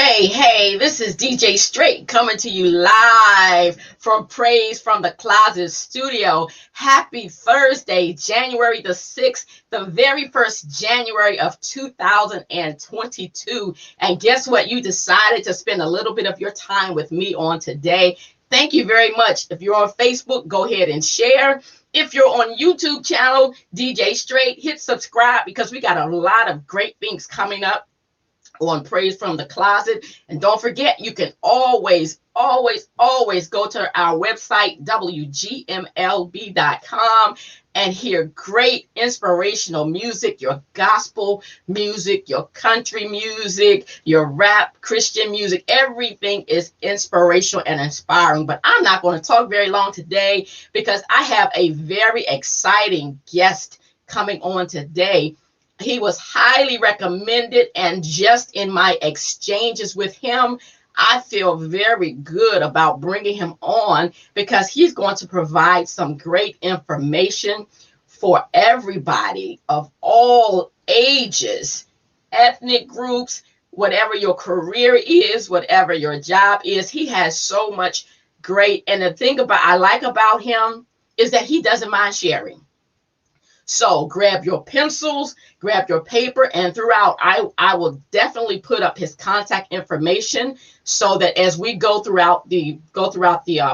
Hey, this is DJ Straight coming to you live from Praise from the Closet studio. Happy Thursday, January the 6th, the very first January of 2022. And guess what? You decided to spend a little bit of your time with me on today. Thank you very much. If you're on Facebook, go ahead and share. If you're on YouTube channel, DJ Straight, hit subscribe because we got a lot of great things coming up on Praise from the Closet. And don't forget, you can always go to our website, wgmlb.com, and hear great inspirational music, your gospel music, your country music, your rap, Christian music. Everything is inspirational and inspiring. But I'm not going to talk very long today because I have a very exciting guest coming on today. He was highly recommended, and just in my exchanges with him, I feel very good about bringing him on because he's going to provide some great information for everybody of all ages, ethnic groups, whatever your career is, whatever your job is. He has so much great. And the thing I like about him is that he doesn't mind sharing. So grab your pencils, grab your paper, and throughout, I will definitely put up his contact information so that as we go throughout the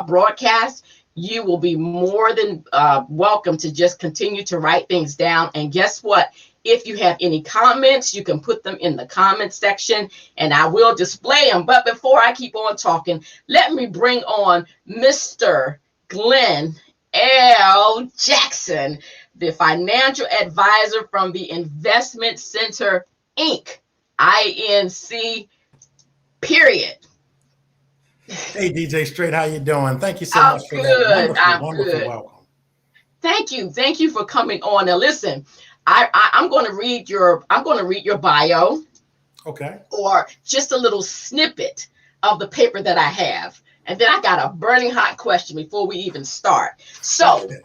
broadcast, you will be more than welcome to just continue to write things down. And guess what? If you have any comments, you can put them in the comment section, and I will display them. But before I keep on talking, let me bring on Mr. Glen L. Jackson, the financial advisor from the Investment Center, Inc., INC, period. Hey, DJ Straight, how you doing? Thank you so much for that wonderful welcome. Thank you for coming on. Now, listen, I'm going to read your bio, okay, or just a little snippet of the paper that I have, and then I got a burning hot question before we even start. So. Okay.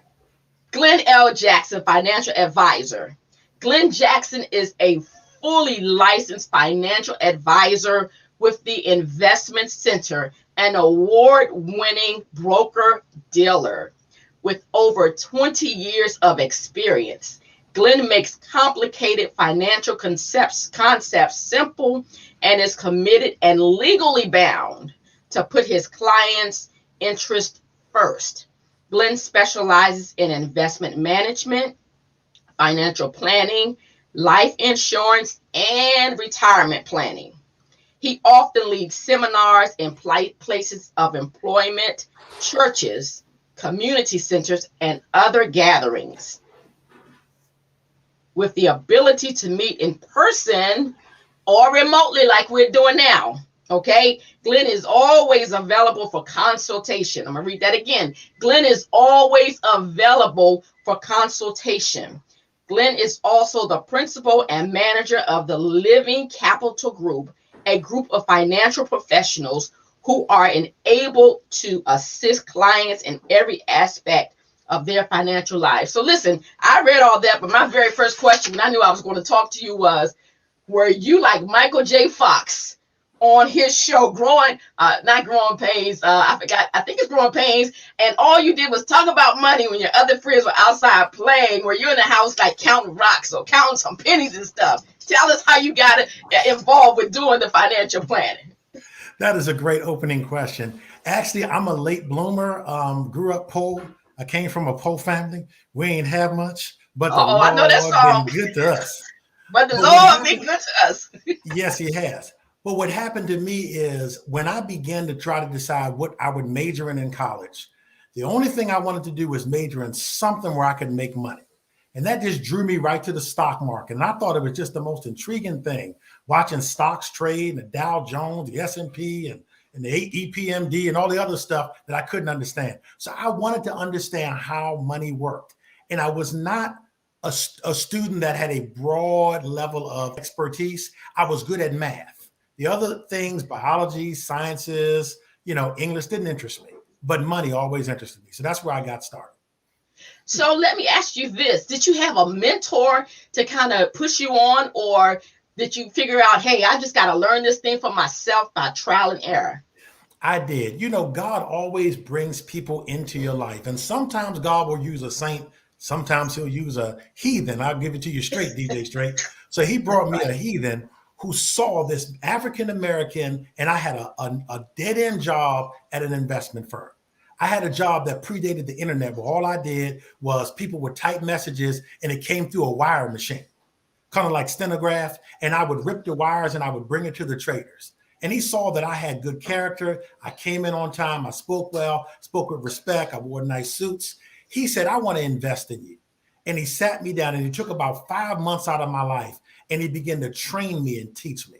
Glen L. Jackson, financial advisor. Glen Jackson is a fully licensed financial advisor with the Investment Center, an award-winning broker-dealer with over 20 years of experience. Glen makes complicated financial concepts simple and is committed and legally bound to put his clients' interest first. Glen specializes in investment management, financial planning, life insurance, and retirement planning. He often leads seminars in places of employment, churches, community centers, and other gatherings. With the ability to meet in person or remotely like we're doing now. Okay, Glen is always available for consultation. I'm going to read that again. Glen is always available for consultation. Glen is also the principal and manager of the Living Capital Group, a group of financial professionals who are enabled to assist clients in every aspect of their financial life. So listen, I read all that, but my very first question, when I knew I was going to talk to you, was, were you like Michael J. Fox on his show, not Growing Pains, I think it's Growing Pains, and all you did was talk about money when your other friends were outside playing, where you're in the house like counting rocks or counting some pennies and stuff? Tell us how you got involved with doing the financial planning. That is a great opening question. Actually, I'm a late bloomer, grew up poor. I came from a poor family. We ain't have much, but the Lord I know that song. Been good to us. But the Lord been good to us. Yes, he has. But what happened to me is when I began to try to decide what I would major in college, the only thing I wanted to do was major in something where I could make money. And that just drew me right to the stock market. And I thought it was just the most intriguing thing, watching stocks trade, and the Dow Jones, the S&P, and the EPMD, and all the other stuff that I couldn't understand. So I wanted to understand how money worked. And I was not a student that had a broad level of expertise. I was good at math. The other things, biology, sciences, English didn't interest me, but money always interested me. So that's where I got started. So let me ask you this. Did you have a mentor to kind of push you on, or did you figure out, hey, I just got to learn this thing for myself by trial and error? I did. You know, God always brings people into your life. And sometimes God will use a saint. Sometimes he'll use a heathen. I'll give it to you straight, DJ Straight. So he That's brought me a right. heathen who saw this African American, and I had a dead end job at an investment firm. I had a job that predated the internet, where all I did was people would type messages and it came through a wire machine, kind of like stenograph, and I would rip the wires and I would bring it to the traders. And he saw that I had good character. I came in on time. I spoke well, spoke with respect. I wore nice suits. He said, I want to invest in you. And he sat me down and he took about 5 months out of my life and he began to train me and teach me.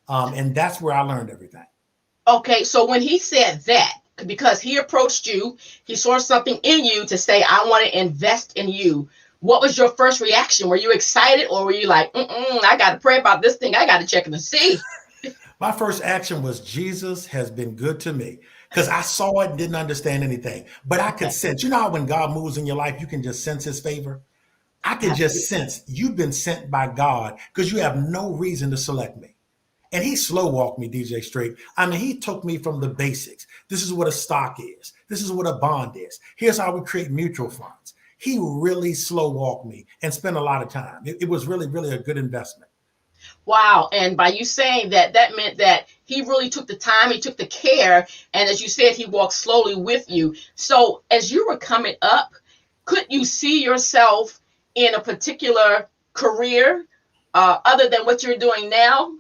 And that's where I learned everything. Okay, so when he said that, because he approached you, he saw something in you to say, I want to invest in you. What was your first reaction? Were you excited, or were you like, I got to pray about this thing. I got to check and see. My first action was Jesus has been good to me, because I saw it and didn't understand anything. But I could Okay, sense, you know how when God moves in your life, you can just sense his favor? I could just absolutely. sense you've been sent by God because you have no reason to select me. And he slow walked me, DJ Straight. I mean, he took me from the basics. This is what a stock is. This is what a bond is. Here's how we create mutual funds. He really slow walked me and spent a lot of time. It was really, really a good investment. Wow. And by you saying that, that meant that he really took the time, he took the care. And as you said, he walked slowly with you. So as you were coming up, could you see yourself in a particular career other than what you're doing now?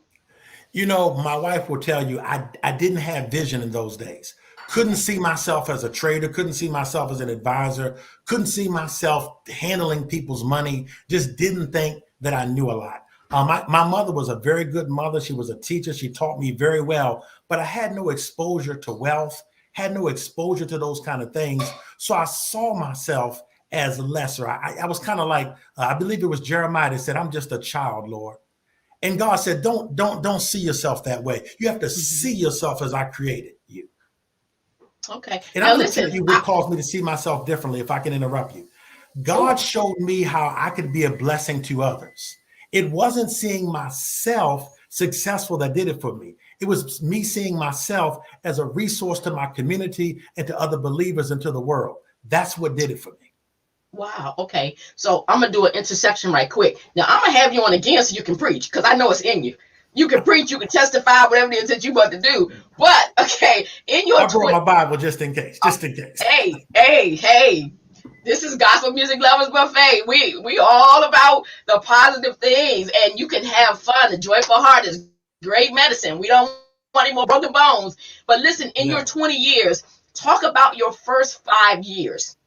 You know, my wife will tell you I didn't have vision in those days. Couldn't see myself as a trader, couldn't see myself as an advisor, couldn't see myself handling people's money, just didn't think that I knew a lot. My mother was a very good mother. She was a teacher. She taught me very well, but I had no exposure to wealth, had no exposure to those kind of things. So I saw myself as lesser. I was kind of like, I believe it was Jeremiah that said, I'm just a child, Lord. And God said, don't see yourself that way. You have to Mhm. see yourself as I created you. Okay. And I'm Now, going to tell listen, you what caused me to see myself differently, if I can interrupt you. God sure. showed me how I could be a blessing to others. It wasn't seeing myself successful that did it for me. It was me seeing myself as a resource to my community and to other believers and to the world. That's what did it for me. Wow. Okay. So I'm gonna do an intersection right quick. Now I'm gonna have you on again so you can preach because I know it's in you. You can preach, you can testify, whatever it is that you want to do. But okay, in your I brought my twin, Bible just in case, just in case. hey, this is Gospel Music Lovers Buffet. We all about the positive things, and you can have fun. The joyful heart is great medicine. We don't want any more broken bones. But listen, in your No. 20 years, talk about your first 5 years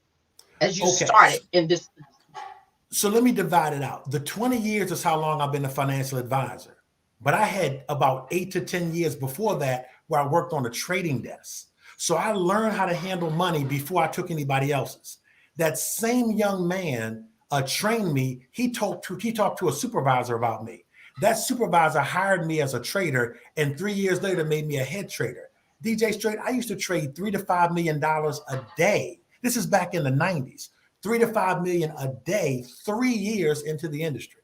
as you Okay. started in this. So let me divide it out. The 20 years is how long I've been a financial advisor. But I had about 8 to 10 years before that where I worked on a trading desk. So I learned how to handle money before I took anybody else's. That same young man trained me. He talked to a supervisor about me. That supervisor hired me as a trader, and 3 years later made me a head trader. DJ Straight, I used to trade $3 to $5 million a day. This is back in the 90s. 3 to 5 million a day, 3 years into the industry.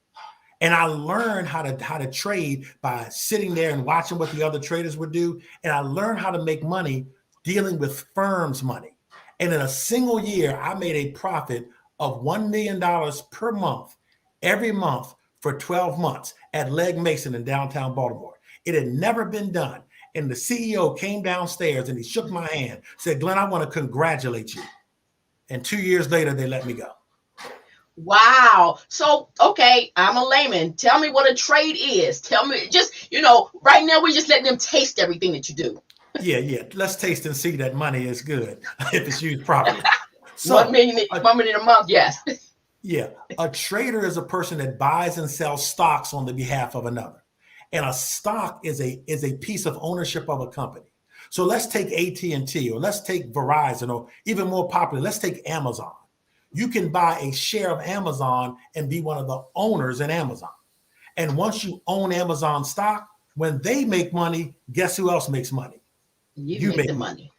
And I learned how to trade by sitting there and watching what the other traders would do. And I learned how to make money dealing with firms' money. And in a single year, I made a profit of $1 million per month, every month for 12 months at Legg Mason in downtown Baltimore. It had never been done. And the CEO came downstairs and he shook my hand, said, Glenn, I want to congratulate you. And 2 years later, they let me go. Wow. So, okay, I'm a layman. Tell me what a trade is. Tell me, just, right now we're just letting them taste everything that you do. Yeah, yeah. Let's taste and see that money is good if it's used properly. 1 So, million, uh, 1 million a month. Yes. yeah, a trader is a person that buys and sells stocks on the behalf of another, and a stock is a piece of ownership of a company. So let's take AT&T, or let's take Verizon, or even more popular, let's take Amazon. You can buy a share of Amazon and be one of the owners in Amazon. And once you own Amazon stock, when they make money, guess who else makes money? You You make the make money. money.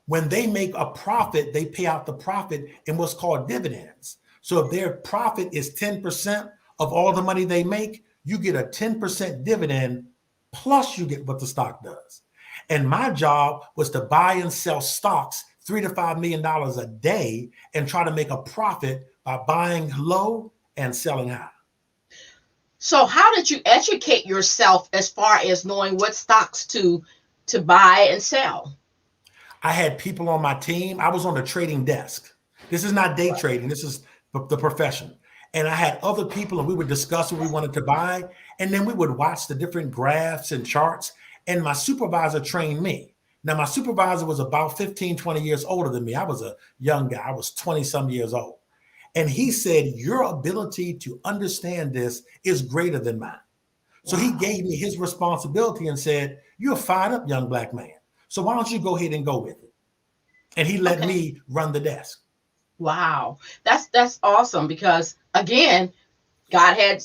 When they make a profit, they pay out the profit in what's called dividends. So if their profit is 10% of all the money they make, you get a 10% dividend plus you get what the stock does. And my job was to buy and sell stocks $3 to $5 million a day and try to make a profit by buying low and selling high. So how did you educate yourself as far as knowing what stocks to buy and sell? I had people on my team. I was on the trading desk. This is not day trading. This is the profession. And I had other people, and we would discuss what we wanted to buy. And then we would watch the different graphs and charts. And my supervisor trained me. Now, my supervisor was about 15, 20 years older than me. I was a young guy. I was 20 some years old. And he said, your ability to understand this is greater than mine. So he gave me his responsibility and said, you're a fired up young black man. So why don't you go ahead and go with it? And he let me run the desk. Wow. That's awesome, because again, God had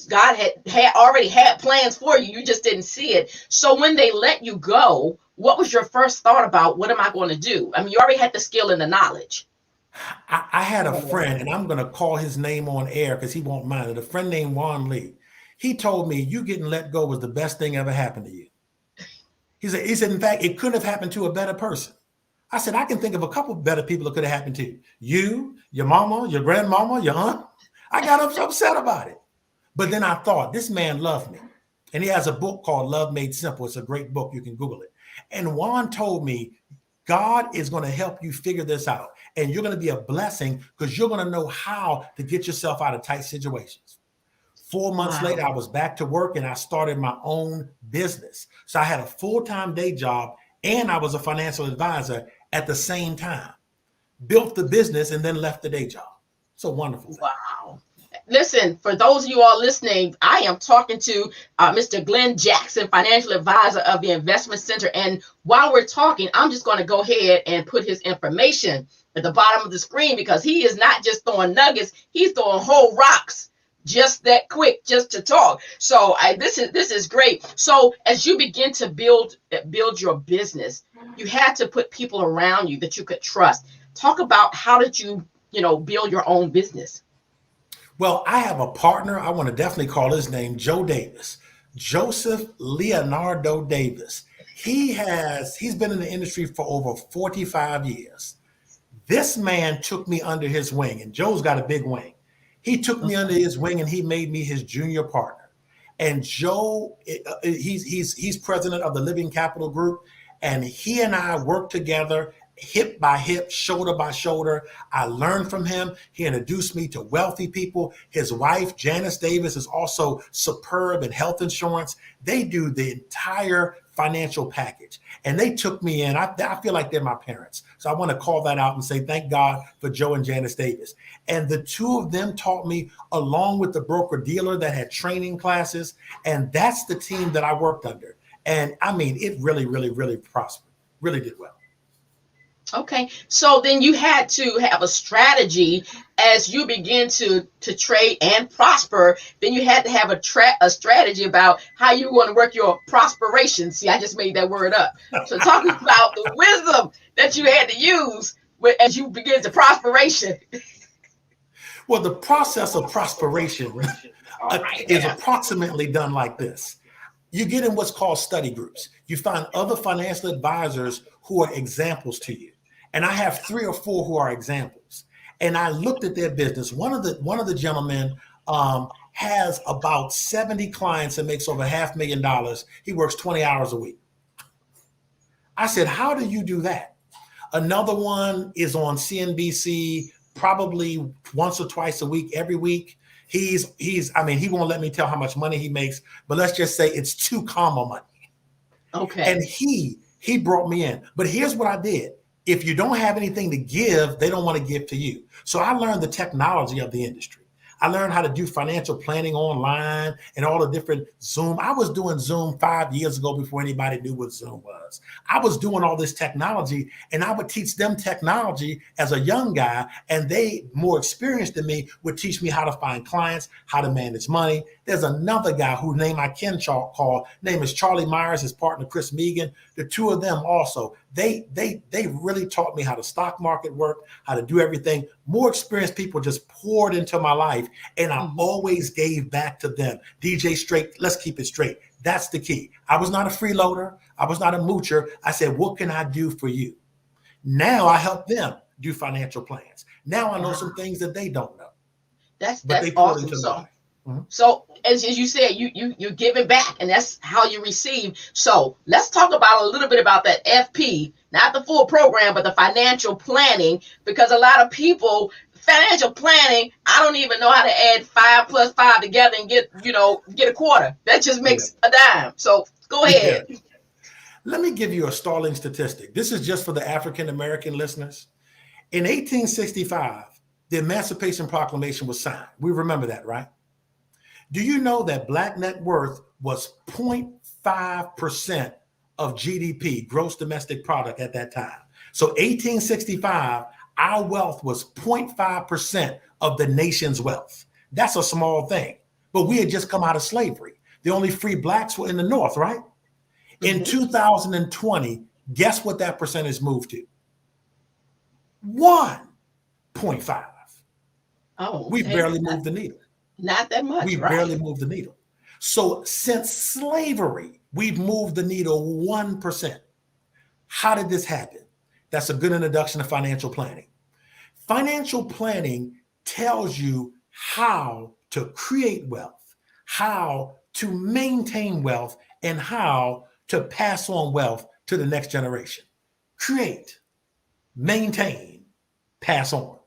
already had plans for you. You just didn't see it. So when they let you go, what was your first thought about what am I going to do? I mean, you already had the skill and the knowledge. I had a friend, and I'm going to call his name on air because he won't mind it. A friend named Juan Lee. He told me you getting let go was the best thing ever happened to you. He said, in fact, it couldn't have happened to a better person. I said, I can think of a couple of better people it could have happened to. You, your mama, your grandmama, your aunt. I got upset about it. But then I thought, this man loved me. And he has a book called Love Made Simple. It's a great book. You can Google it. And Juan told me, God is going to help you figure this out. And you're going to be a blessing because you're going to know how to get yourself out of tight situations. 4 months later, I was back to work and I started my own business. So I had a full-time day job and I was a financial advisor at the same time. Built the business and then left the day job. So wonderful thing. Wow. Listen, for those of you all listening, I am talking to Mr. Glen Jackson, financial advisor of the Investment Center. And while we're talking, I'm just going to go ahead and put his information at the bottom of the screen, because he is not just throwing nuggets, he's throwing whole rocks just that quick, just to talk. So this is great. So as you begin to build your business, you had to put people around you that you could trust. Talk about how did you build your own business? Well, I have a partner. I want to definitely call his name Joe Davis, Joseph Leonardo Davis. He's been in the industry for over 45 years. This man took me under his wing, and Joe's got a big wing. He took me under his wing and he made me his junior partner. And Joe, he's president of the Living Capital Group, and he and I work together hip by hip, shoulder by shoulder. I learned from him. He introduced me to wealthy people. His wife, Janice Davis, is also superb in health insurance. They do the entire financial package. And they took me in. I feel like they're my parents. So I want to call that out and say thank God for Joe and Janice Davis. And the two of them taught me, along with the broker dealer that had training classes. And that's the team that I worked under. And I mean, it really, really, really prospered. Really did well. Okay, so then you had to have a strategy as you begin to trade and prosper. Then you had to have a strategy about how you want to work your prosperation. See, I just made that word up. So talking about the wisdom that you had to use as you begin to prosperation. Well, the process of prosperation is approximately done like this. You get in what's called study groups. You find other financial advisors who are examples to you. And I have 3 or 4 who are examples. And I looked at their business. One of the gentlemen has about 70 clients and makes over $500,000. He works 20 hours a week. I said, how do you do that? Another one is on CNBC probably once or twice a week, every week. He won't let me tell how much money he makes, but let's just say it's 2 comma money. Okay. And he brought me in. But here's what I did. If you don't have anything to give, they don't want to give to you. So I learned the technology of the industry. I learned how to do financial planning online and all the different Zoom. I was doing Zoom 5 years ago before anybody knew what Zoom was. I was doing all this technology, and I would teach them technology as a young guy, and they, more experienced than me, would teach me how to find clients, how to manage money. There's another guy whose name I can call. Name is Charlie Myers, his partner Chris Megan. The two of them also, They really taught me how the stock market worked, how to do everything. More experienced people just poured into my life, and I always gave back to them. DJ Straight, let's keep it straight. That's the key. I was not a freeloader. I was not a moocher. I said, what can I do for you? Now I help them do financial plans. Now I know some things that they don't know. That's awesome. So as you said, you're giving back, and that's how you receive. So let's talk about a little bit about that FP, not the full program, but the financial planning, because a lot of people, financial planning, I don't even know how to add 5 plus 5 together and get a quarter. That just makes a dime. So go ahead. Yeah. Let me give you a startling statistic. This is just for the African American listeners. In 1865, the Emancipation Proclamation was signed. We remember that, right? Do you know that Black net worth was 0.5% of GDP, gross domestic product, at that time? So 1865, our wealth was 0.5% of the nation's wealth. That's a small thing. But we had just come out of slavery. The only free Blacks were in the North, right? In 2020, guess what that percentage moved to? 1.5. Oh, we barely moved the needle. Not that much. We barely moved the needle. So since slavery, we've moved the needle 1%. How did this happen? That's a good introduction to financial planning. Financial planning tells you how to create wealth, how to maintain wealth, and how to pass on wealth to the next generation. Create, maintain, pass on.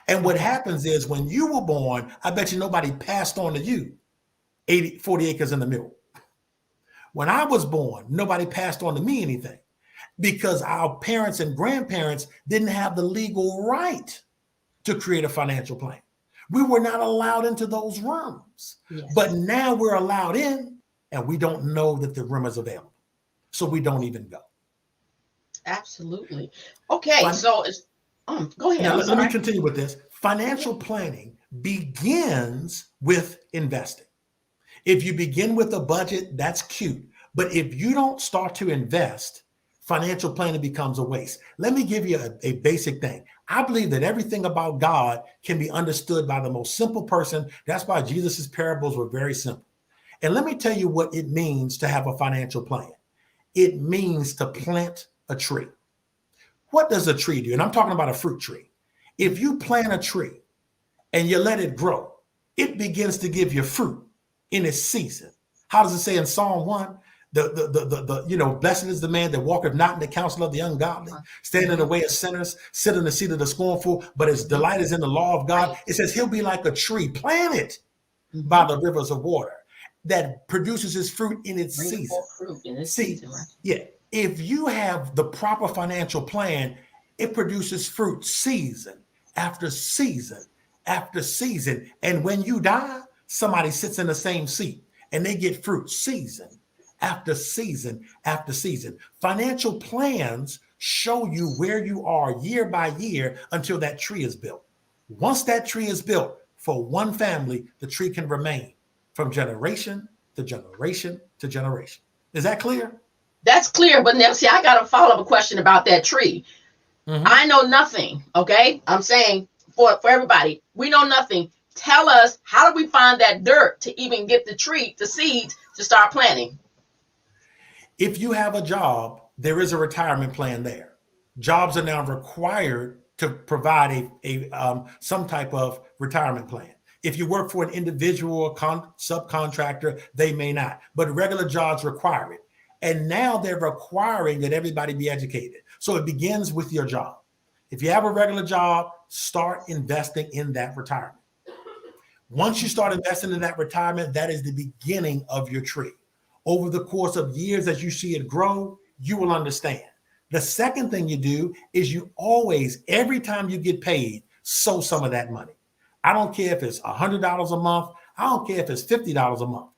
And what happens is when you were born, I bet you nobody passed on to you 40 acres in the middle. When I was born, nobody passed on to me anything because our parents and grandparents didn't have the legal right to create a financial plan. We were not allowed into those rooms. Yes. But now we're allowed in, and we don't know that the room is available. So we don't even go. Absolutely. Okay, so it's go ahead. Now, let me continue with this. Financial planning begins with investing. If you begin with a budget, that's cute. But if you don't start to invest, financial planning becomes a waste. Let me give you a basic thing. I believe that everything about God can be understood by the most simple person. That's why Jesus's parables were very simple. And let me tell you what it means to have a financial plan. It means to plant a tree. What does a tree do? And I'm talking about a fruit tree. If you plant a tree and you let it grow, it begins to give you fruit in its season. How does it say in Psalm 1? Blessed is the man that walketh not in the counsel of the ungodly, stand in the way of sinners, sit in the seat of the scornful, but his delight is in the law of God. It says he'll be like a tree planted by the rivers of water that produces its fruit in its season. Season, right? Yeah. If you have the proper financial plan, it produces fruit season after season after season. And when you die, somebody sits in the same seat and they get fruit season after season after season. Financial plans show you where you are year by year until that tree is built. Once that tree is built for one family, the tree can remain from generation to generation to generation. Is that clear? That's clear, but now see, I got a follow-up question about that tree. I know nothing, okay? I'm saying for everybody, we know nothing. Tell us, how do we find that dirt to even get the tree, the seeds to start planting? If you have a job, there is a retirement plan there. Jobs are now required to provide some type of retirement plan. If you work for an individual or subcontractor, they may not, but regular jobs require it. And now they're requiring that everybody be educated. So it begins with your job. If you have a regular job, start investing in that retirement. Once you start investing in that retirement, that is the beginning of your tree. Over the course of years, as you see it grow, you will understand. The second thing you do is you always, every time you get paid, sow some of that money. I don't care if it's $100 a month. I don't care if it's $50 a month.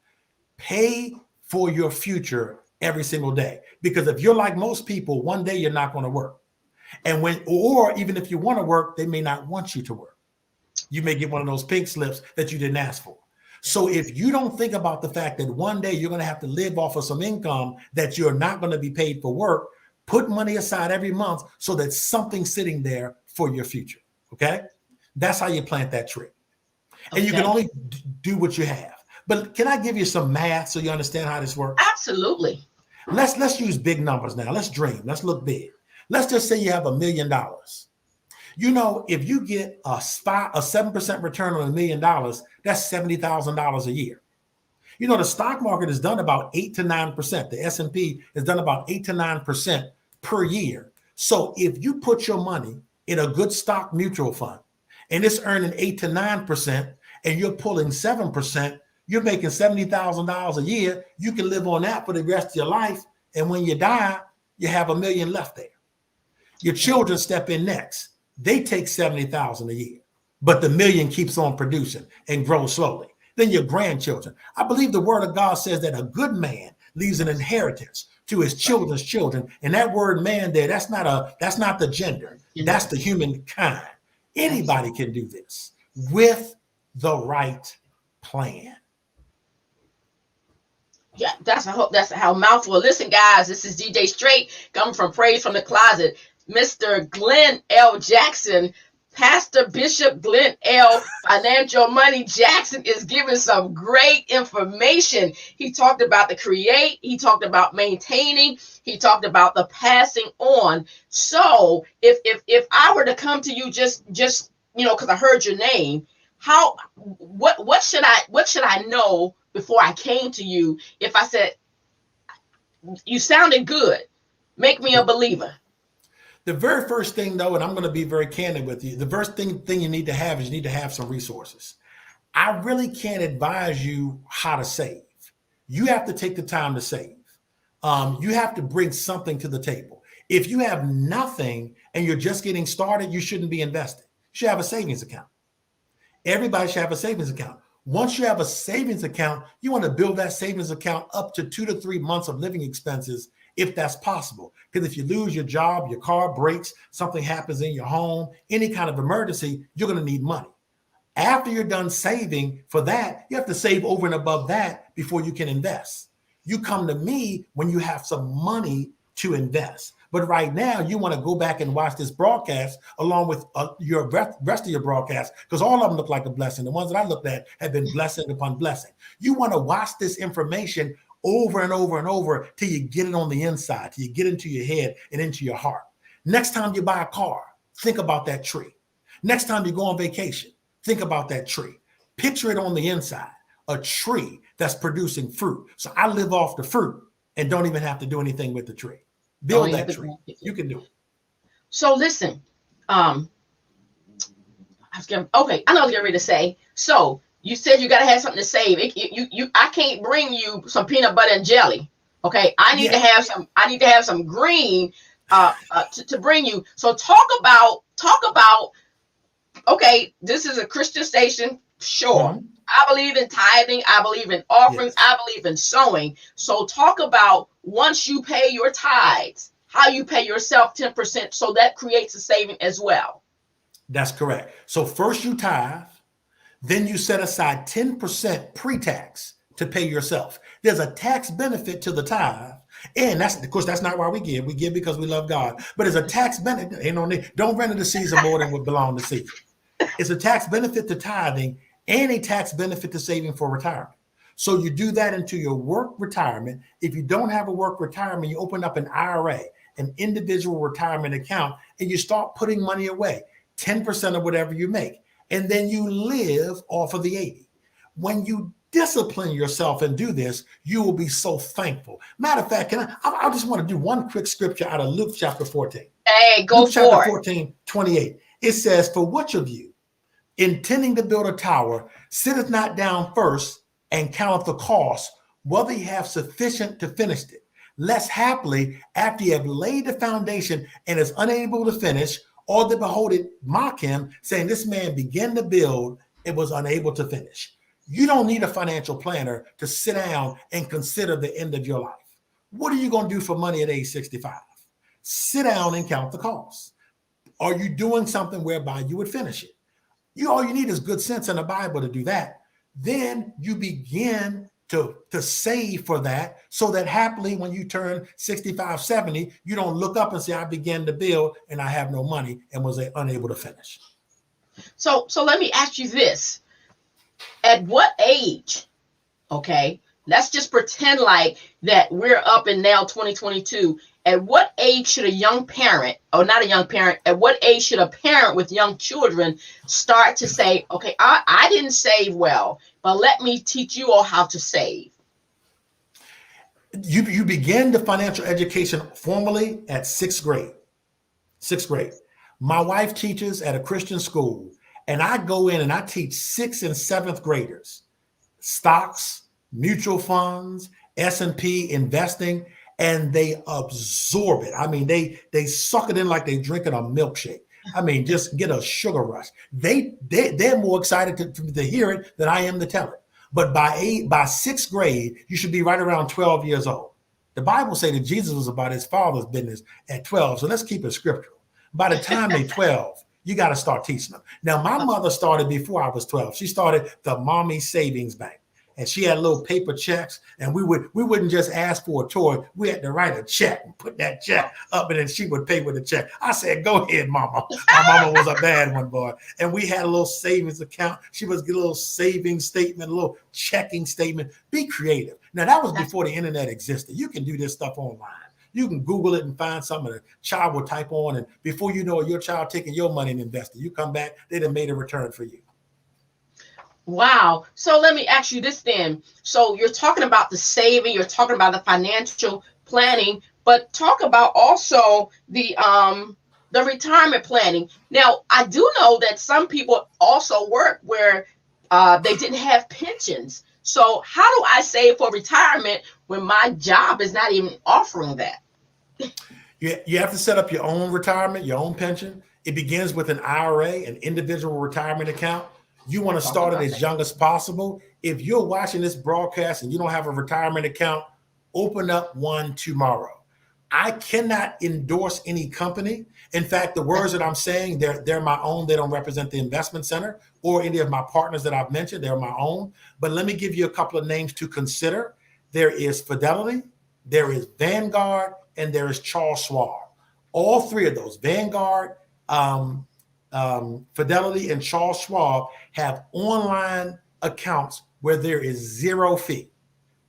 Pay for your future every single day. Because if you're like most people, one day you're not going to work. Or even if you want to work, they may not want you to work. You may get one of those pink slips that you didn't ask for. So if you don't think about the fact that one day you're going to have to live off of some income that you're not going to be paid for work, Put money aside every month so that something's sitting there for your future. Okay? That's how you plant that tree. And you can only do what you have. But can I give you some math so you understand how this works? Absolutely. Let's use big numbers now. Let's dream. Let's look big. Let's just say you have $1 million. You know, if you get a 7% return on $1 million, that's $70,000 a year. You know, the stock market has done about 8 to 9%. The S&P has done about 8 to 9% per year. So if you put your money in a good stock mutual fund and it's earning 8 to 9% and you're pulling 7%, you're making $70,000 a year. You can live on that for the rest of your life. And when you die, you have $1 million left there. Your children step in next. They take 70,000 a year, but the million keeps on producing and grows slowly. Then your grandchildren. I believe the word of God says that a good man leaves an inheritance to his children's children. And that word man there, that's not the gender. That's the humankind. Anybody can do this with the right plan. Yeah, that's how mouthful. Listen, guys, this is DJ Straight coming from Praise from the Closet. Mr. Glen L. Jackson, Pastor Bishop Glen L. Financial Money Jackson is giving some great information. He talked about the create, he talked about maintaining, he talked about the passing on. So if I were to come to you just because I heard your name, what should I know before I came to you? If I said you sounded good, make me a believer. The very first thing, though, and I'm going to be very candid with you, the first thing you need to have is you need to have some resources. I really can't advise you how to save. You have to take the time to save. You have to bring something to the table. If you have nothing and you're just getting started, you shouldn't be investing. You should have a savings account. Everybody should have a savings account. Once you have a savings account, you want to build that savings account up to 2 to 3 months of living expenses, if that's possible. Because if you lose your job, your car breaks, something happens in your home, any kind of emergency, you're going to need money. After you're done saving for that, you have to save over and above that before you can invest. You come to me when you have some money to invest. But right now, you want to go back and watch this broadcast along with your rest of your broadcasts, because all of them look like a blessing. The ones that I looked at have been blessing upon blessing. You want to watch this information over and over and over till you get it on the inside, till you get into your head and into your heart. Next time you buy a car, think about that tree. Next time you go on vacation, think about that tree. Picture it on the inside, a tree that's producing fruit. So I live off the fruit and don't even have to do anything with the tree. Build that tree. You can do it. So listen, I know I was getting ready to say, so you said you got to have something to save. I can't bring you some peanut butter and jelly. Okay. I need to have some green to bring you. So talk about, okay, this is a Christian station. Sure. Mm-hmm. I believe in tithing. I believe in offerings. Yes. I believe in sowing. So talk about once you pay your tithes, how you pay yourself 10%. So that creates a saving as well. That's correct. So first you tithe, then you set aside 10% pre-tax to pay yourself. There's a tax benefit to the tithe. And that's, of course, that's not why we give. We give because we love God. But there's a tax benefit. Don't render the season more than what belongs to Caesar. It's a tax benefit to tithing and a tax benefit to saving for retirement. So you do that into your work retirement. If you don't have a work retirement, you open up an IRA, an individual retirement account, and you start putting money away, 10% of whatever you make. And then you live off of the 80. When you discipline yourself and do this, you will be so thankful. Matter of fact, I just want to do one quick scripture out of Luke chapter 14. Hey, go Luke for it. Chapter 14, 28. It says, for which of you, intending to build a tower, sitteth not down first and counteth the cost, whether ye have sufficient to finish it, lest haply, after ye have laid the foundation and is unable to finish, or that behold it mock him, saying, this man began to build and was unable to finish. You don't need a financial planner to sit down and consider the end of your life. What are you going to do for money at age 65? Sit down and count the costs. Are you doing something whereby you would finish it? All you need is good sense in the Bible to do that. Then you begin to save for that, so that happily when you turn 65, 70, you don't look up and say, I began to build and I have no money and was unable to finish. So let me ask you this. At what age, okay, let's just pretend like that we're up in now 2022. At what age should a young parent, or not a young parent, at what age should a parent with young children start to say, okay, I didn't save well, but let me teach you all how to save? You begin the financial education formally at sixth grade. Sixth grade. My wife teaches at a Christian school, and I go in and I teach sixth and seventh graders stocks, mutual funds, S&P investing, and they absorb it. I mean, they suck it in like they're drinking a milkshake. I mean, just get a sugar rush. They're more excited to hear it than I am to tell it. But by sixth grade, you should be right around 12 years old. The Bible says that Jesus was about his father's business at 12. So let's keep it scriptural. By the time they're 12, you got to start teaching them. Now, my mother started before I was 12. She started the Mommy Savings Bank. And she had little paper checks, and we wouldn't just ask for a toy. We had to write a check and put that check up, and then she would pay with the check. I said, "Go ahead, Mama." My mama was a bad one, boy. And we had a little savings account. She was a little savings statement, a little checking statement. Be creative. Now that was before the internet existed. You can do this stuff online. You can Google it and find something a child will type on, and before you know it, your child taking your money and investing. You come back, they done made a return for you. Wow. So let me ask you this then. So you're talking about the saving, you're talking about the financial planning, but talk about also the retirement planning. Now, I do know that some people also work where they didn't have pensions. So how do I save for retirement when my job is not even offering that? You have to set up your own retirement, your own pension. It begins with an IRA, an individual retirement account. You want to start it as young as possible. If you're watching this broadcast and you don't have a retirement account, open up one tomorrow. I cannot endorse any company. In fact, the words that I'm saying, they're my own. They don't represent the investment center or any of my partners that I've mentioned. They're my own. But let me give you a couple of names to consider. There is Fidelity, there is Vanguard, and there is Charles Schwab. All three of those, Vanguard, Fidelity, and Charles Schwab, have online accounts where there is zero fee,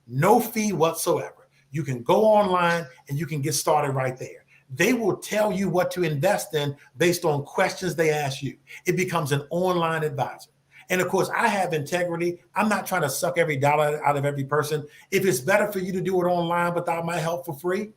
no fee whatsoever. You can go online and you can get started right there. They will tell you what to invest in based on questions they ask you. It becomes an online advisor. And of course, I have integrity. I'm not trying to suck every dollar out of every person. If it's better for you to do it online without my help for free,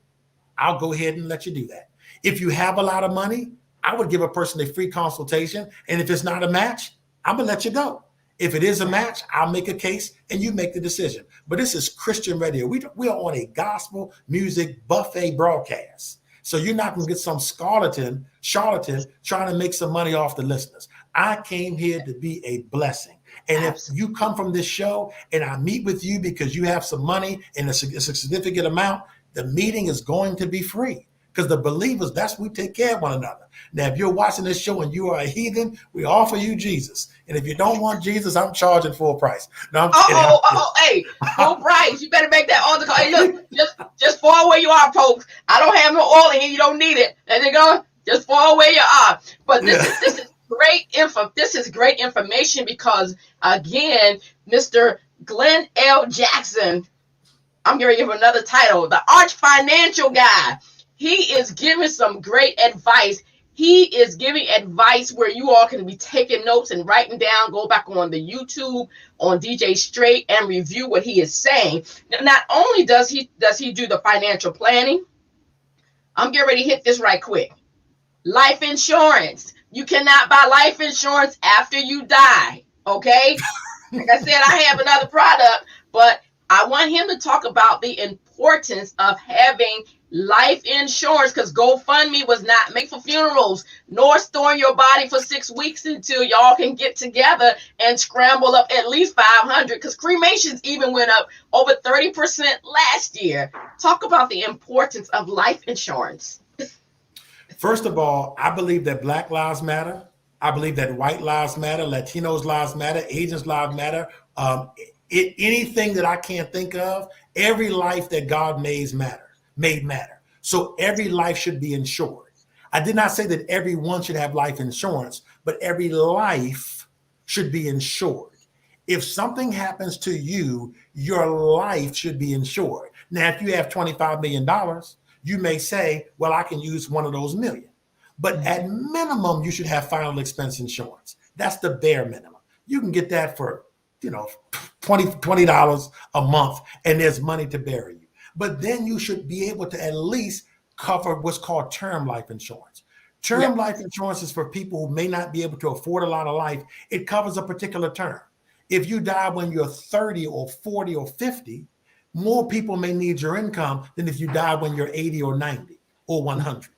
I'll go ahead and let you do that. If you have a lot of money, I would give a person a free consultation. And if it's not a match, I'm going to let you go. If it is a match, I'll make a case and you make the decision. But this is Christian radio. We are on a gospel music buffet broadcast. So you're not going to get some charlatan trying to make some money off the listeners. I came here to be a blessing. And if you come from this show and I meet with you because you have some money and it's a significant amount, the meeting is going to be free. Because the believers, that's we take care of one another. Now, if you're watching this show and you are a heathen, we offer you Jesus. And if you don't want Jesus, I'm charging full price. No, I'm kidding. Hey, full price. You better make that on the call. Hey, look, just fall where you are, folks. I don't have no oil in here. You don't need it. There you go. Just fall where you are. But this is great info. This is great information because, again, Mr. Glen L. Jackson, I'm going to give him another title, the arch financial guy. He is giving some great advice. He is giving advice where you all can be taking notes and writing down, go back on the YouTube on DJ STRATE and review what he is saying. Not only does he do the financial planning, I'm getting ready to hit this right quick. Life insurance. You cannot buy life insurance after you die. Okay? Like I said, I have another product, but I want him to talk about the importance of having life insurance, because GoFundMe was not made for funerals, nor storing your body for 6 weeks until y'all can get together and scramble up at least 500, because cremations even went up over 30% last year. Talk about the importance of life insurance. First of all, I believe that Black lives matter. I believe that white lives matter, Latinos lives matter, Asians lives matter. anything that I can't think of, every life that God made matter. So every life should be insured. I did not say that everyone should have life insurance, but every life should be insured. If something happens to you, your life should be insured. Now, if you have $25 million, you may say, well, I can use one of those million. But at minimum, you should have final expense insurance. That's the bare minimum. You can get that for, $20 a month, and there's money to bury you. But then you should be able to at least cover what's called term life insurance. Term life insurance is for people who may not be able to afford a lot of life. It covers a particular term. If you die when you're 30 or 40 or 50, more people may need your income than if you die when you're 80 or 90 or 100.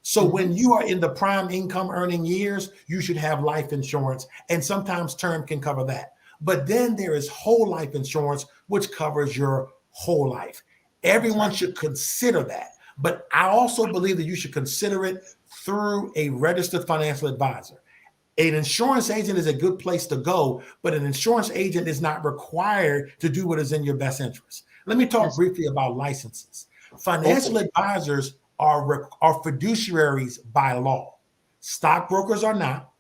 So when you are in the prime income earning years, you should have life insurance, and sometimes term can cover that. But then there is whole life insurance, which covers your whole life. Everyone should consider that. But I also believe that you should consider it through a registered financial advisor. An insurance agent is a good place to go, but an insurance agent is not required to do what is in your best interest. Let me talk briefly about licenses. Financial advisors are fiduciaries by law. Stockbrokers are not,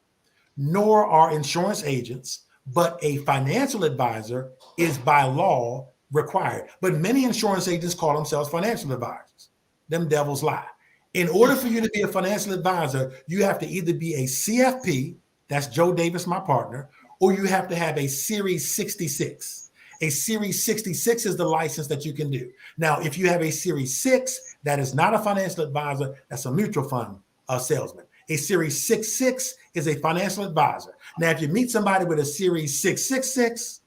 nor are insurance agents, but a financial advisor is by law required. But many insurance agents call themselves financial advisors. Them devils lie. In order for you to be a financial advisor, you have to either be a CFP, that's Joe Davis, my partner, or you have to have a Series 66. A Series 66 is the license that you can do. Now, if you have a Series 6, that is not a financial advisor, that's a mutual fund salesman. A Series 66 is a financial advisor. Now, if you meet somebody with a Series 666,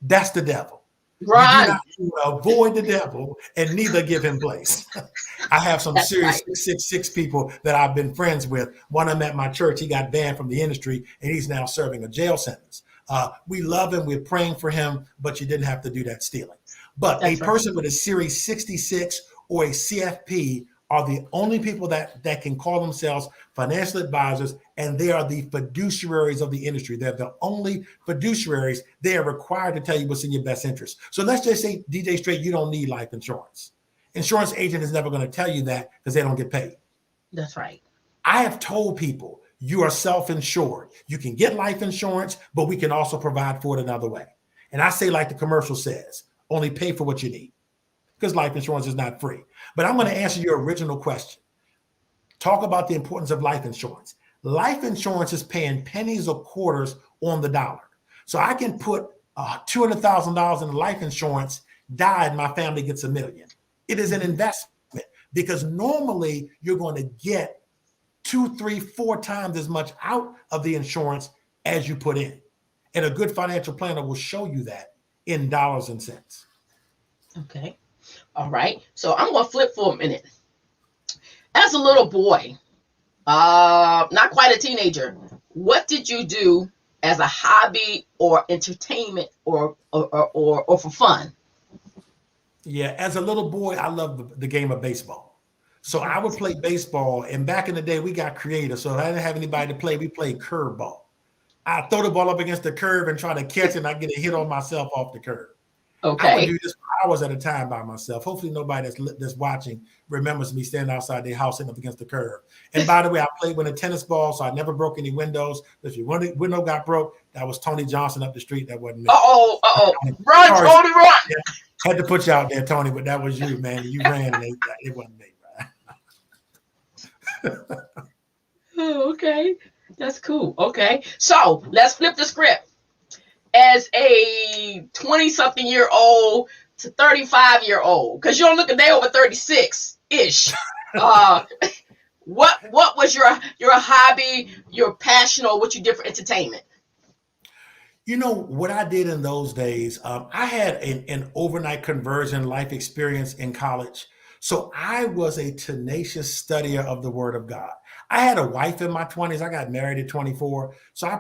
that's the devil. Right. You do not avoid the devil and neither give him place. I have some Series 666 people that I've been friends with. One of them at my church, he got banned from the industry and he's now serving a jail sentence. We love him. We're praying for him, but you didn't have to do that stealing. But a person with a Series 66 or a CFP are the only people that can call themselves financial advisors, and they are the fiduciaries of the industry. They're the only fiduciaries. They are required to tell you what's in your best interest. So let's just say, DJ Straight, you don't need life insurance. Insurance agent is never going to tell you that because they don't get paid. That's right. I have told people you are self-insured. You can get life insurance, but we can also provide for it another way. And I say, like the commercial says, only pay for what you need, because life insurance is not free. But I'm going to answer your original question. Talk about the importance of life insurance. Life insurance is paying pennies or quarters on the dollar. So I can put $200,000 in life insurance, die, and my family gets $1 million. It is an investment because normally you're going to get 2, 3, 4 times as much out of the insurance as you put in. And a good financial planner will show you that in dollars and cents. Okay. All right. So I'm going to flip for a minute. As a little boy, not quite a teenager, what did you do as a hobby or entertainment or for fun? Yeah, as a little boy, I loved the game of baseball. So I would play baseball, and back in the day, we got creative. So if I didn't have anybody to play, we played curveball. I throw the ball up against the curve and try to catch it, and I get a hit on myself off the curve. Okay. I would do this for hours at a time by myself. Hopefully nobody that's watching remembers me standing outside their house sitting up against the curve. And by the way, I played with a tennis ball, so I never broke any windows. If your window got broke, that was Tony Johnson up the street. That wasn't me. Run, Tony, run. Yeah, had to put you out there, Tony, but that was you, man. You ran, and it wasn't me, right? Oh, okay. That's cool. Okay. So let's flip the script. As a 20-something-year-old to 35-year-old, because you don't look a day over 36-ish. What was your hobby, your passion, or what you did for entertainment? You know, what I did in those days, I had an overnight conversion life experience in college. So I was a tenacious studier of the Word of God. I had a wife in my 20s. I got married at 24. So I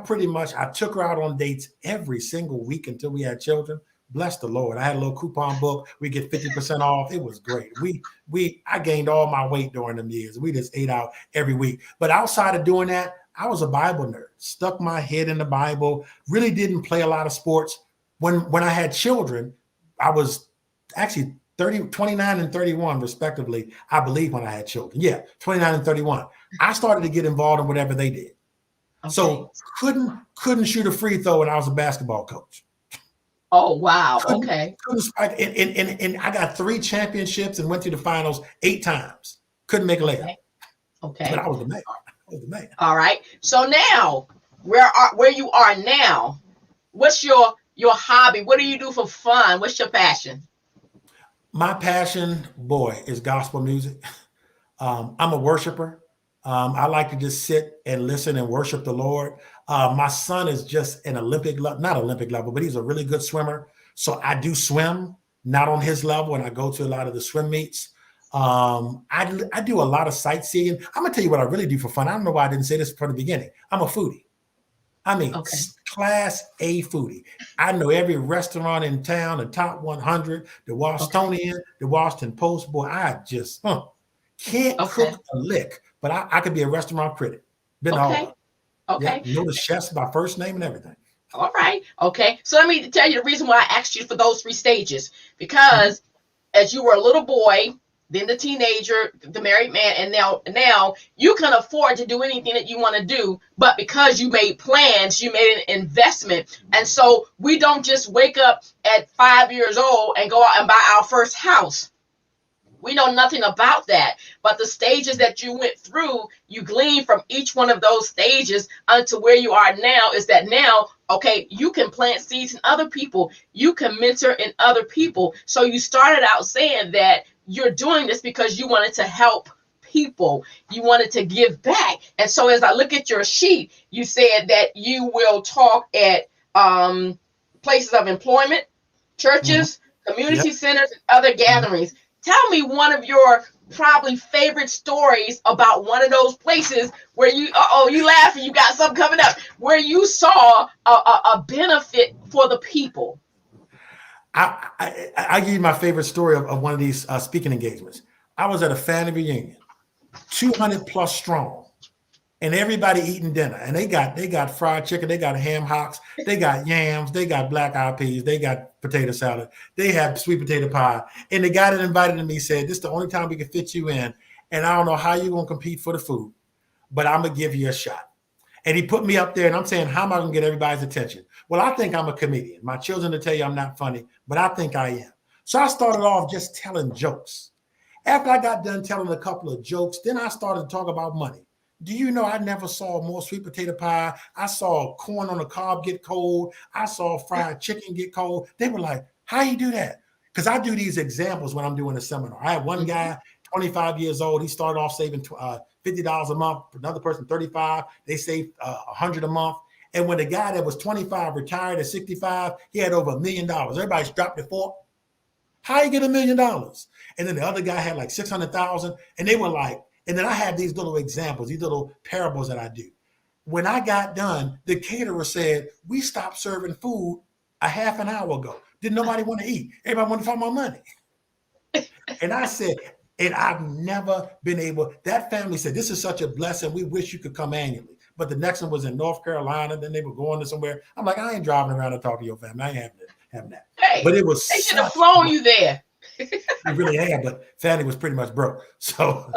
took her out on dates every single week until we had children. Bless the Lord. I had a little coupon book. We get 50% off. It was great. I gained all my weight during them years. We just ate out every week. But outside of doing that, I was a Bible nerd, stuck my head in the Bible, really didn't play a lot of sports. When I had children, I was actually 29 and 31 respectively, I believe, when I had children. Yeah, 29 and 31. I started to get involved in whatever they did. Okay. So couldn't shoot a free throw when I was a basketball coach. Oh, wow. Okay. And I got 3 championships and went to the finals 8 times. Couldn't make a layup. Okay. But I was the man. All right. So now, where you are now, what's your hobby? What do you do for fun? What's your passion? My passion, boy, is gospel music. I'm a worshiper. I like to just sit and listen and worship the Lord. My son is just an not Olympic level, but he's a really good swimmer. So I do swim, not on his level, and I go to a lot of the swim meets. I do a lot of sightseeing. I'm gonna tell you what I really do for fun. I don't know why I didn't say this from the beginning. I'm a foodie. I mean, class A foodie. I know every restaurant in town, the top 100, the Washingtonian, the Washington Post. Boy, I just can't cook a lick, but I could be a restaurant critic. Been all Okay. Yeah, know the chefs by first name and everything. All right. Okay. So let me tell you the reason why I asked you for those 3 stages, because as you were a little boy, then the teenager, the married man, and now you can afford to do anything that you want to do, but because you made plans, you made an investment. And so we don't just wake up at 5 years old and go out and buy our first house. We know nothing about that, but the stages that you went through, you glean from each one of those stages unto where you are now. Is that now, okay, you can plant seeds in other people. You can mentor in other people. So you started out saying that you're doing this because you wanted to help people. You wanted to give back. And so as I look at your sheet, you said that you will talk at places of employment, churches, community centers, and other gatherings. Tell me one of your probably favorite stories about one of those places where you laughing, you got something coming up, where you saw a benefit for the people. I give you my favorite story of one of these speaking engagements. I was at a family reunion, 200 plus strong, and everybody eating dinner. And they got fried chicken, they got ham hocks, they got yams, they got black eyed peas, they got potato salad, they have sweet potato pie. And the guy that invited me said, "This is the only time we can fit you in, and I don't know how you're gonna compete for the food, but I'm gonna give you a shot." And he put me up there, and I'm saying, how am I gonna get everybody's attention? Well, I think I'm a comedian. My children will tell you I'm not funny, but I think I am. So I started off just telling jokes. After I got done telling a couple of jokes, then I started to talk about money. Do you know I never saw more sweet potato pie? I saw corn on the cob get cold. I saw fried chicken get cold. They were like, how you do that? Because I do these examples when I'm doing a seminar. I had one guy, 25 years old. He started off saving $50 a month. Another person, 35. They saved $100 a month. And when the guy that was 25 retired at 65, he had over $1 million. Everybody's dropped it for. How you get $1 million? And then the other guy had like 600,000. And they were like, and then I had these little examples, these little parables that I do. When I got done, the caterer said, we stopped serving food a half an hour ago. Didn't nobody want to eat? Everybody want to talk about money. And I said, and I've never been able, that family said, this is such a blessing. We wish you could come annually. But the next one was in North Carolina. Then they were going to somewhere. I'm like, I ain't driving around to talk to your family. I ain't having that. Hey, but it was they should have flown you there. You really had, but family was pretty much broke. So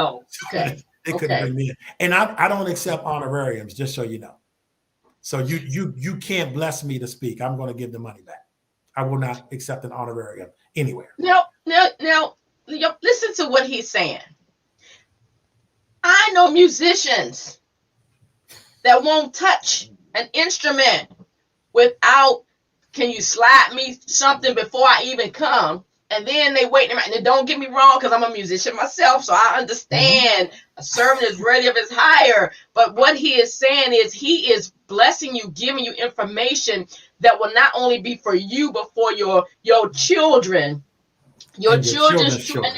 they couldn't bring me in. And I don't accept honorariums, just so you know. So you can't bless me to speak. I'm going to give the money back. I will not accept an honorarium anywhere. Now, listen to what he's saying. I know musicians that won't touch an instrument without, can you slide me something before I even come? And then they wait. And don't get me wrong, because I'm a musician myself, so I understand a servant is ready of his hire. But what he is saying is he is blessing you, giving you information that will not only be for you, but for your children. Your children's children.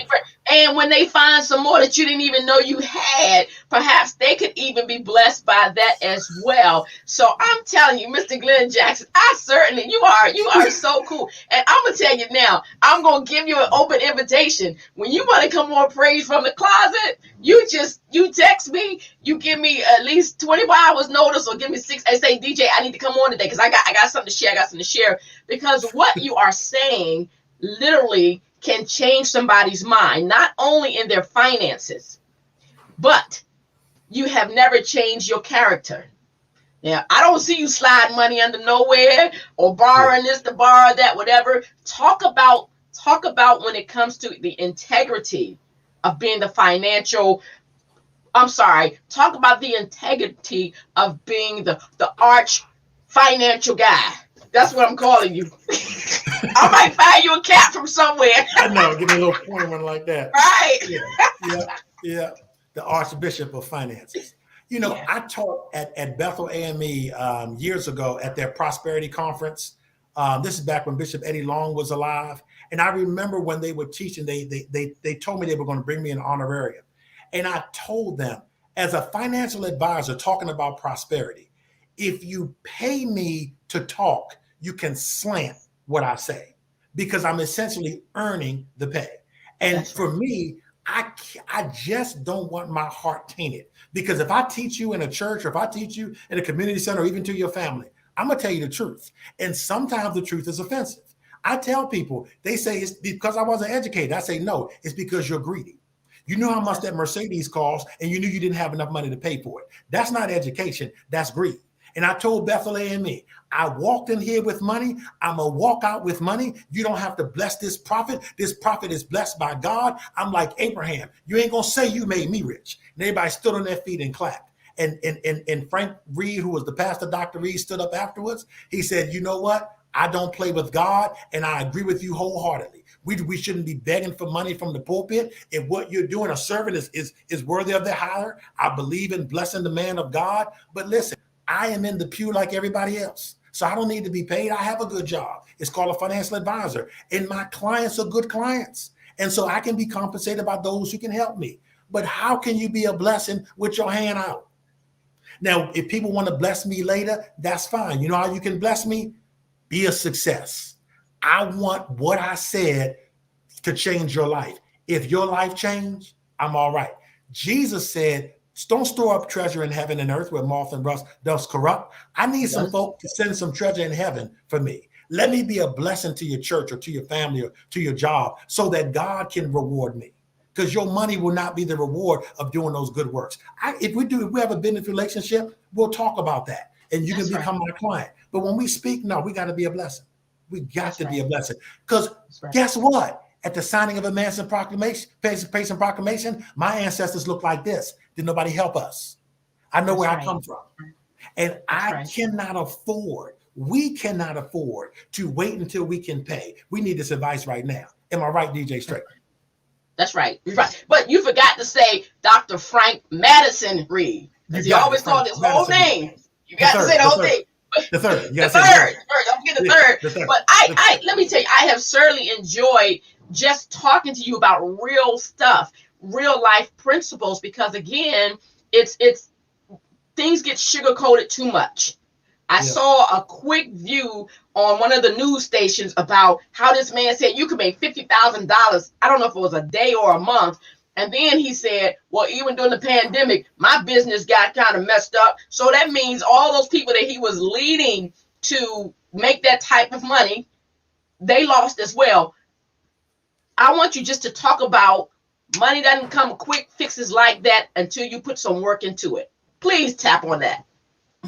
And when they find some more that you didn't even know you had, perhaps they could even be blessed by that as well. So I'm telling you, Mr. Glen Jackson, you are so cool. And I'm gonna tell you now, I'm gonna give you an open invitation. When you want to come on Praise from the Closet, you text me, you give me at least 24 hours notice, or give me 6 and say, DJ, I need to come on today because I got something to share. I got something to share. Because what you are saying literally can change somebody's mind, not only in their finances, but you have never changed your character. Now, I don't see you sliding money under nowhere or borrowing this to borrow that, whatever. Talk about when it comes to the integrity of being the financial. I'm sorry. Talk about the integrity of being the arch financial guy. That's what I'm calling you. I might find you a cat from somewhere. I know, give me a little pointer one like that. Right. Yeah. The archbishop of finances. You know, I taught at Bethel AME years ago at their prosperity conference. This is back when Bishop Eddie Long was alive. And I remember when they were teaching, they told me they were going to bring me an honorarium. And I told them, as a financial advisor talking about prosperity, if you pay me to talk, you can slant what I say, because I'm essentially earning the pay. And for me, I just don't want my heart tainted, because if I teach you in a church, or if I teach you in a community center, or even to your family, I'm gonna tell you the truth. And sometimes the truth is offensive. I tell people, they say it's because I wasn't educated. I say, no, it's because you're greedy. You know how much that Mercedes costs, and you knew you didn't have enough money to pay for it. That's not education, that's greed. And I told Bethel AME, I walked in here with money. I'm going to walk out with money. You don't have to bless this prophet. This prophet is blessed by God. I'm like Abraham. You ain't going to say you made me rich. And everybody stood on their feet and clapped. And Frank Reed, who was the pastor, Dr. Reed, stood up afterwards. He said, you know what? I don't play with God, and I agree with you wholeheartedly. We shouldn't be begging for money from the pulpit. If what you're doing, a servant is worthy of their hire. I believe in blessing the man of God. But listen, I am in the pew like everybody else. So I don't need to be paid. I have a good job. It's called a financial advisor. And my clients are good clients. And so I can be compensated by those who can help me. But how can you be a blessing with your hand out? Now, if people want to bless me later, that's fine. You know how you can bless me? Be a success. I want what I said to change your life. If your life changed, I'm all right. Jesus said, don't store up treasure in heaven and earth where moth and rust does corrupt. I need some folk to send some treasure in heaven for me. Let me be a blessing to your church or to your family or to your job so that God can reward me. Because your money will not be the reward of doing those good works. If we have a business relationship, we'll talk about that. And you can become my client. But when we speak, no, we got to be a blessing. We got to be a blessing. Because guess what? At the signing of Emancipation Proclamation, my ancestors looked like this. Did nobody help us? I know where I come from. And I cannot afford, we cannot afford to wait until we can pay. We need this advice right now. Am I right, DJ Straight? That's right. You're right. But you forgot to say Dr. Frank Madison Reed. Because he always called his whole name. You got to say the whole thing. The third. The third. Don't forget the third. But I let me tell you, I have certainly enjoyed just talking to you about real stuff, real life principles, because again, it's things get sugar coated too much. I saw a quick view on one of the news stations about how this man said you could make $50,000. I don't know if it was a day or a month. And then he said, well, even during the pandemic, my business got kind of messed up. So that means all those people that he was leading to make that type of money, they lost as well. I want you just to talk about money doesn't come quick fixes like that until you put some work into it. Please tap on that.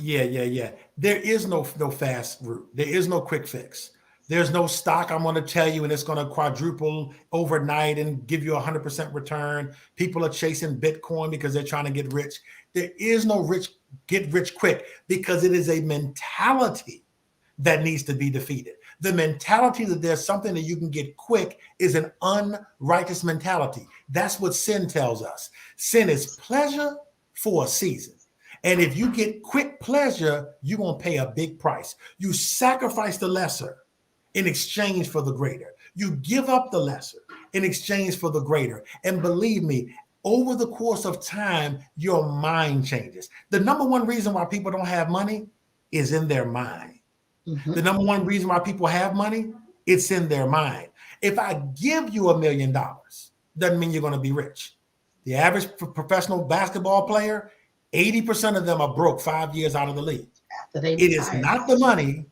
Yeah. There is no fast route. There is no quick fix. There's no stock I'm going to tell you and it's going to quadruple overnight and give you 100% return. People are chasing Bitcoin because they're trying to get rich. There is no get rich quick, because it is a mentality that needs to be defeated. The mentality that there's something that you can get quick is an unrighteous mentality. That's what sin tells us. Sin is pleasure for a season. And if you get quick pleasure, you're going to pay a big price. You sacrifice the lesser in exchange for the greater. You give up the lesser in exchange for the greater. And believe me, over the course of time, your mind changes. The number one reason why people don't have money is in their mind. Mm-hmm. The number one reason why people have money, it's in their mind. If I give you $1 million, doesn't mean you're going to be rich. The average professional basketball player, 80% of them are broke 5 years out of the league. It is not the money,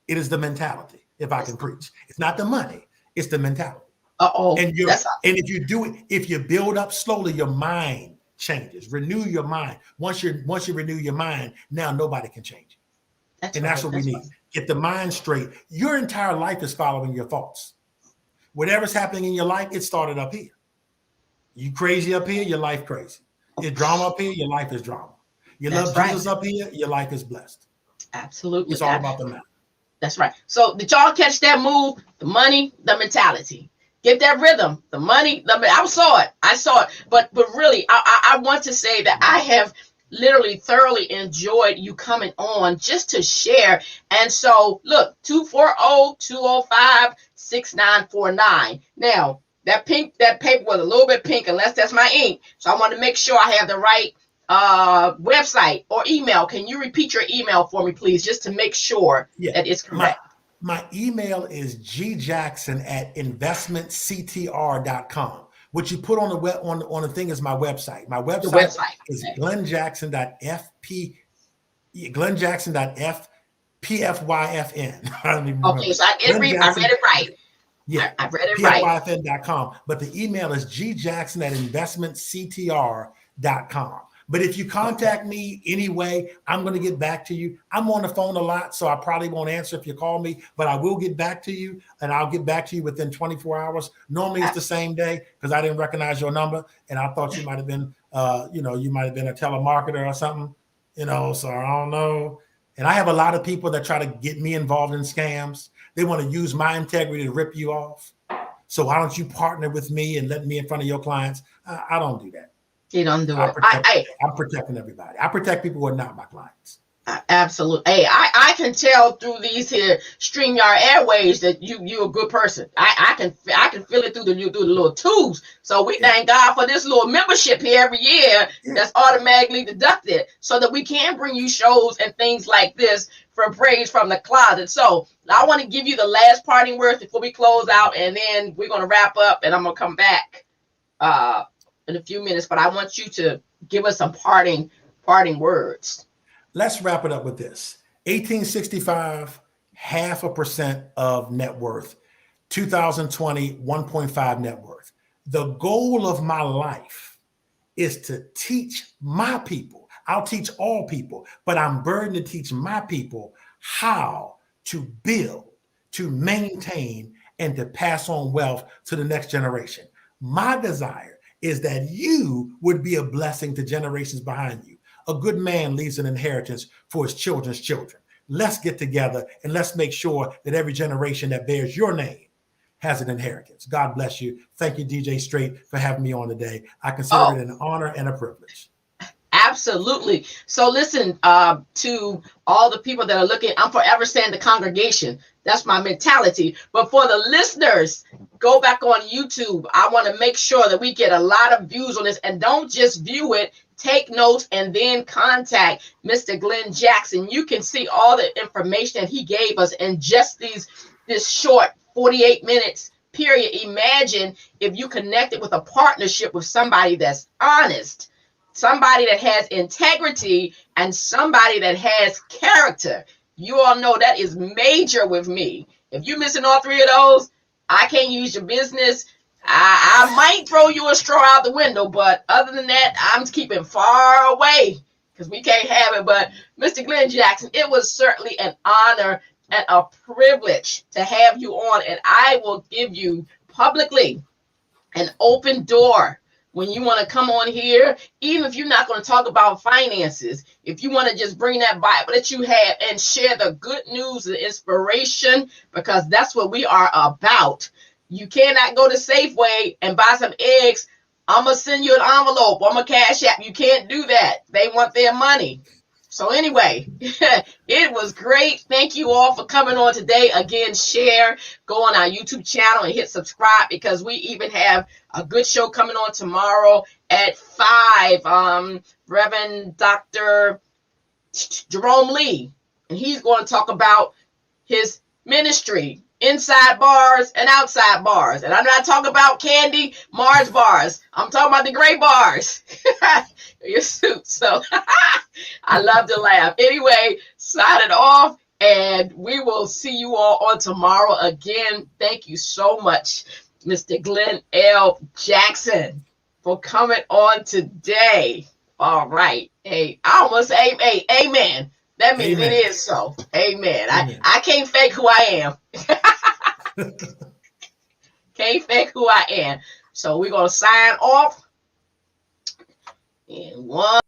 it is the mentality. If I can preach, it's not the money, it's the mentality. And if you do it, if you build up slowly, your mind changes. Renew your mind. Once you renew your mind, now nobody can change you. That's what we need. Get the mind straight. Your entire life is following your thoughts. Whatever's happening in your life, it started up here. You crazy up here, your life crazy. You drama up here, your life is drama. You love Jesus up here, your life is blessed. Absolutely. It's all about the mind. That's right. So did y'all catch that move? The money, the mentality. Get that rhythm, the money. I saw it. But really, I want to say that I have literally thoroughly enjoyed you coming on just to share. And so look, 240-205-6949. Now that paper was a little bit pink, unless that's my ink. So I want to make sure I have the right website or email. Can you repeat your email for me, please, just to make sure that it's correct? My email is gjackson@investmentctr.com. What you put on the web on the thing is my website. My website is glenjackson.fp. glenjackson.pfyfn. I don't even remember. Okay, so I read it right. Yeah, I read it right. pfyfn.com. But the email is gjackson@investmentctr.com. But if you contact me anyway, I'm going to get back to you. I'm on the phone a lot, so I probably won't answer if you call me, but I will get back to you, and I'll get back to you within 24 hours. Normally it's the same day because I didn't recognize your number, and I thought you might have been, you might have been a telemarketer or something, so I don't know. And I have a lot of people that try to get me involved in scams. They want to use my integrity to rip you off. So why don't you partner with me and let me in front of your clients? I don't do that. You don't do it. I'm protecting everybody. I protect people who are not my clients. Absolutely. Hey, I can tell through these here StreamYard airways that you're a good person. I can feel it through the little tubes. So we thank God for this little membership here every year that's automatically deducted so that we can bring you shows and things like this for praise from the closet. So I want to give you the last parting words before we close out, and then we're going to wrap up, and I'm going to come back in a few minutes, but I want you to give us some parting words. Let's wrap it up with this. 1865, 0.5% of net worth. 2020, 1.5 net worth. The goal of my life is to teach my people. I'll teach all people, but I'm burdened to teach my people how to build, to maintain, and to pass on wealth to the next generation. My desire is that you would be a blessing to generations behind you. A good man leaves an inheritance for his children's children. Let's get together and let's make sure that every generation that bears your name has an inheritance. God bless you. Thank you, DJ STRATE, for having me on today. I consider it an honor and a privilege. Absolutely. So listen, to all the people that are looking, I'm forever saying the congregation. That's my mentality. But for the listeners, go back on YouTube. I want to make sure that we get a lot of views on this, and don't just view it, take notes, and then contact Mr. Glen Jackson. You can see all the information that he gave us in just this short 48 minutes period. Imagine if you connected with a partnership with somebody that's honest, somebody that has integrity, and somebody that has character. You all know that is major with me. If you're missing all three of those, I can't use your business. I might throw you a straw out the window, but other than that, I'm keeping far away because we can't have it. But Mr. Glen Jackson, it was certainly an honor and a privilege to have you on, and I will give you publicly an open door when you want to come on here, even if you're not going to talk about finances, if you want to just bring that Bible that you have and share the good news, the inspiration, because that's what we are about. You cannot go to Safeway and buy some eggs. I'm going to send you an envelope. I'm going to cash app. You can't do that. They want their money. So anyway, it was great. Thank you all for coming on today. Again, share, go on our YouTube channel and hit subscribe, because we even have a good show coming on tomorrow at 5. Reverend Dr. Jerome Lee, and he's going to talk about his ministry, inside bars and outside bars. And I'm not talking about Candy Mars bars. I'm talking about the gray bars. Your suit. So I love to laugh. Anyway, sign it off, and we will see you all on tomorrow. Again, thank you so much, Mr. Glen L. Jackson, for coming on today. All right. Hey, I almost say, hey, amen. That means Amen. It is so. Amen. I can't fake who I am. Can't fake who I am. So we're going to sign off in 1.